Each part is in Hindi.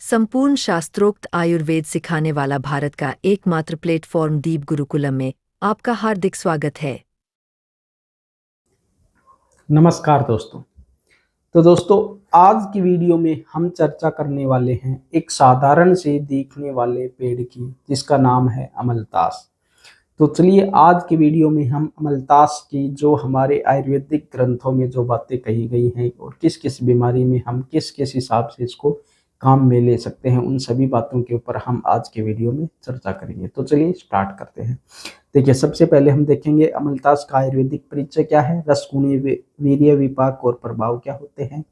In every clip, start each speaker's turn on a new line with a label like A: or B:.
A: संपूर्ण शास्त्रोक्त आयुर्वेद सिखाने वाला भारत का एकमात्र प्लेटफॉर्म दीप गुरुकुलम में आपका हार्दिक स्वागत है।
B: नमस्कार दोस्तों। तो दोस्तों, आज की वीडियो में हम चर्चा करने वाले हैं एक साधारण से दिखने वाले पेड़ की, जिसका नाम है अमलतास। तो चलिए, आज की वीडियो में हम अमलतास की जो हमारे आयुर्वेदिक ग्रंथों में जो बातें कही गई हैं और किस किस बीमारी में हम किस किस हिसाब से इसको काम में ले सकते हैं, उन सभी बातों के ऊपर हम आज के वीडियो में चर्चा करेंगे। तो चलिए स्टार्ट करते हैं। देखिए, सबसे पहले हम देखेंगे अमलतास का आयुर्वेदिक परिचय क्या है, रसगुणी, वीर्य, विपाक और प्रभाव क्या होते हैं,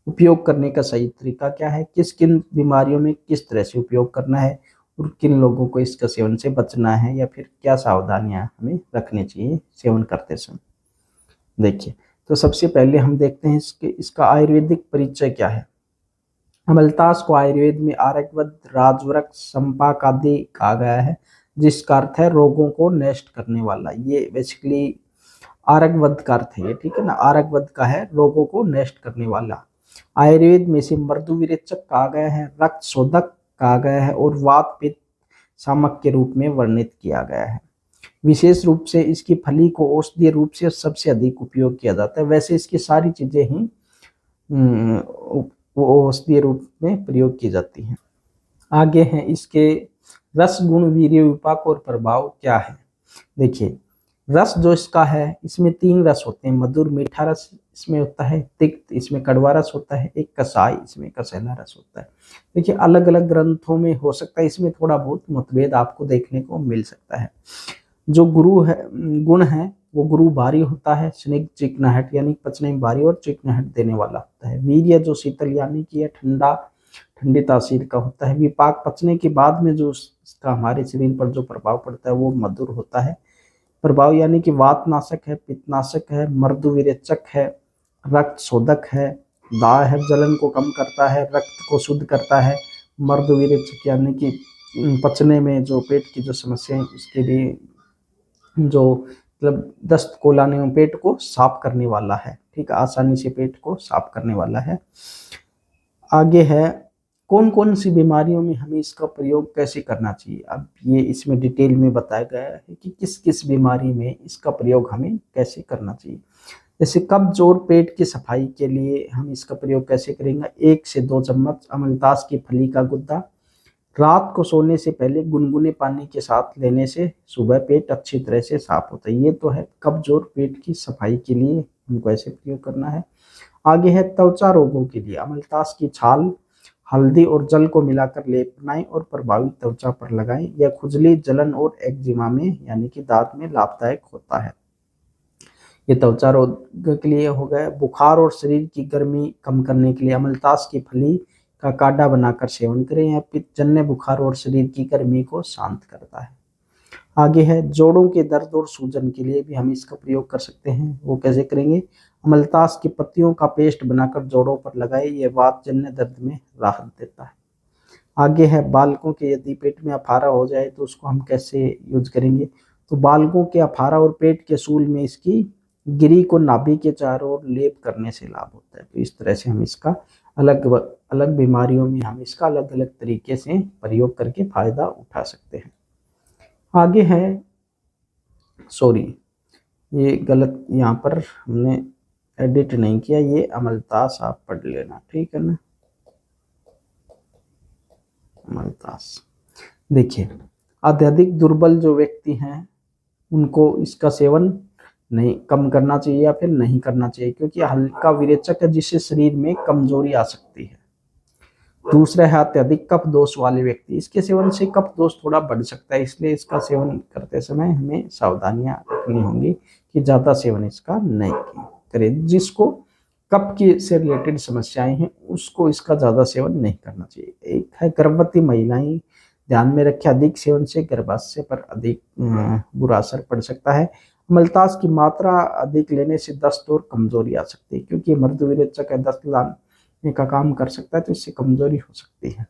B: उपयोग करने का सही तरीका क्या है, किस किन बीमारियों में किस तरह से उपयोग करना है और किन लोगों को इसका सेवन से बचना है या फिर क्या सावधानियां हमें रखनी चाहिए सेवन करते समय। देखिए, तो सबसे पहले हम देखते हैं इसका आयुर्वेदिक परिचय क्या है। अमलतास को आयुर्वेद में आरकवद, राजवृक्ष, संपाक आदि कहा गया है, जिसका अर्थ है रोगों को नष्ट करने वाला। ये बेसिकली आरकवद का अर्थ है, ये ठीक है ना। आरकवद का है रोगों को नष्ट करने वाला। आयुर्वेद में इसे मृदुविरेचक कहा गया है, रक्त शोधक कहा गया है और वात पित्त शामक के रूप में वर्णित किया गया है। विशेष रूप से इसकी फली को औषधीय रूप से सबसे अधिक उपयोग किया जाता है। वैसे इसकी सारी चीजें ही वो औषधीय रूप में प्रयोग की जाती हैं। आगे हैं इसके रस, गुण, वीर्य, विपाक और प्रभाव क्या है। देखिए, रस जो इसका है, इसमें 3 रस होते हैं। मधुर मीठा रस इसमें होता है, तिक्त इसमें कड़वा रस होता है, एक कसाई इसमें कसैला रस होता है। देखिए, अलग अलग ग्रंथों में हो सकता है इसमें थोड़ा बहुत मतभेद आपको देखने को मिल सकता है। जो गुरु है, गुण है, वो गुरु भारी होता है, स्निग्ध, चिकनाहट यानी पचने में भारी और चिकनाहट देने वाला होता है। वीर्य जो शीतल यानी कि ठंडा, ठंडी तासीर का होता है। विपाक पचने के बाद में जो इसका हमारे शरीर पर जो प्रभाव पड़ता है वो मधुर होता है। प्रभाव यानी कि वातनाशक है, पित्तनाशक है, मर्दुविरेचक है, रक्त शोधक है, दाह है, जलन को कम करता है, रक्त को शुद्ध करता है। मर्दुविरेचक यानी कि पचने में जो पेट की जो समस्या है उसके लिए जो मतलब दस्त को लाने में पेट को साफ करने वाला है, ठीक है, आसानी से पेट को साफ करने वाला है। आगे है कौन कौन सी बीमारियों में हमें इसका प्रयोग कैसे करना चाहिए। अब ये इसमें डिटेल में बताया गया है कि किस किस बीमारी में इसका प्रयोग हमें कैसे करना चाहिए। जैसे कब्ज और पेट की सफाई के लिए हम इसका प्रयोग कैसे करेंगे। 1 से 2 चम्मच अमलतास की फली का गुद्दा रात को सोने से पहले गुनगुने पानी के साथ लेने से सुबह पेट अच्छी तरह से साफ होता है। ये तो है कब्ज और पेट की सफाई के लिए हमको ऐसे प्रयोग करना है। आगे है त्वचा रोगों के लिए अमलतास की छाल, हल्दी और जल को मिलाकर लेप बनाएं और प्रभावित त्वचा पर लगाएं। यह खुजली, जलन और एक्जिमा में यानी कि दांत में लाभदायक होता है। ये त्वचा रोग के लिए हो गया। बुखार और शरीर की गर्मी कम करने के लिए अमलतास की फली का काढ़ा बनाकर सेवन करें। यह पित्तजन्य बुखार और शरीर की गर्मी को शांत करता है। आगे है जोड़ों के दर्द और सूजन के लिए भी हम इसका प्रयोग कर सकते हैं। वो कैसे करेंगे। अमलतास की पत्तियों का पेस्ट बनाकर जोड़ों पर लगाए, यह वातजन्य दर्द में राहत देता है। आगे है बालकों के यदि पेट में अफारा हो जाए तो उसको हम कैसे यूज करेंगे। तो बालकों के अफारा और पेट के सूल में इसकी गिरी को नाभि के चारों ओर लेप करने से लाभ होता है। तो इस तरह से हम इसका अलग अलग बीमारियों में हम इसका अलग अलग तरीके से प्रयोग करके फायदा उठा सकते हैं। आगे है, सॉरी ये गलत यहाँ पर हमने एडिट नहीं किया, ये अमलतास आप पढ़ लेना, ठीक है ना। अमलतास देखिए, अत्यधिक दुर्बल जो व्यक्ति हैं उनको इसका सेवन नहीं कम करना चाहिए या फिर नहीं करना चाहिए, क्योंकि हल्का विरेचक है जिससे शरीर में कमजोरी आ सकती है। दूसरा है अत्यधिक कफ दोष वाले व्यक्ति, इसके सेवन से कफ दोष थोड़ा बढ़ सकता है, इसलिए इसका सेवन करते समय हमें सावधानियां रखनी होंगी कि ज्यादा सेवन इसका नहीं करें। जिसको कफ की से रिलेटेड समस्याएं हैं उसको इसका ज्यादा सेवन नहीं करना चाहिए। एक है गर्भवती महिलाएं, ध्यान में रखें अधिक सेवन से गर्भाशय पर अधिक बुरा असर पड़ सकता है। अमलतास की मात्रा अधिक लेने से दस्त और कमजोरी आ सकती है, क्योंकि मृदुविरेचक है, दस्त लाने का काम कर सकता है, तो इससे कमजोरी हो सकती है।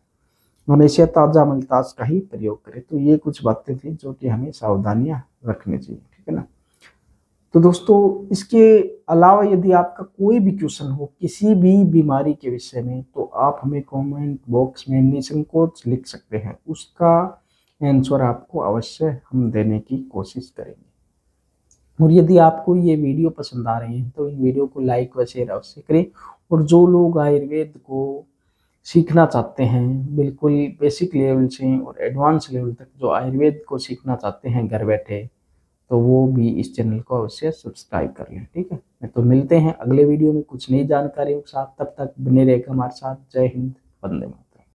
B: हमेशा ताजा अमलतास का ही प्रयोग करें। तो ये कुछ बातें थी जो कि हमें सावधानियां रखनी चाहिए, ठीक है ना। तो दोस्तों इसके अलावा यदि आपका कोई भी क्वेश्चन हो किसी भी बीमारी के विषय में तो आप हमें कमेंट बॉक्स में निसंकोच लिख सकते हैं, उसका आंसर आपको अवश्य हम देने की कोशिश करेंगे। और यदि आपको ये वीडियो पसंद आ रही है तो इन वीडियो को लाइक व शेयर अवश्य करें। और जो लोग आयुर्वेद को सीखना चाहते हैं बिल्कुल बेसिक लेवल से और एडवांस लेवल तक, जो आयुर्वेद को सीखना चाहते हैं घर बैठे, तो वो भी इस चैनल को अवश्य सब्सक्राइब कर लें। ठीक है, तो मिलते हैं अगले वीडियो में कुछ नई जानकारियों के साथ। तब तक बने रहेगा हमारे साथ। जय हिंद, वंदे मातरम।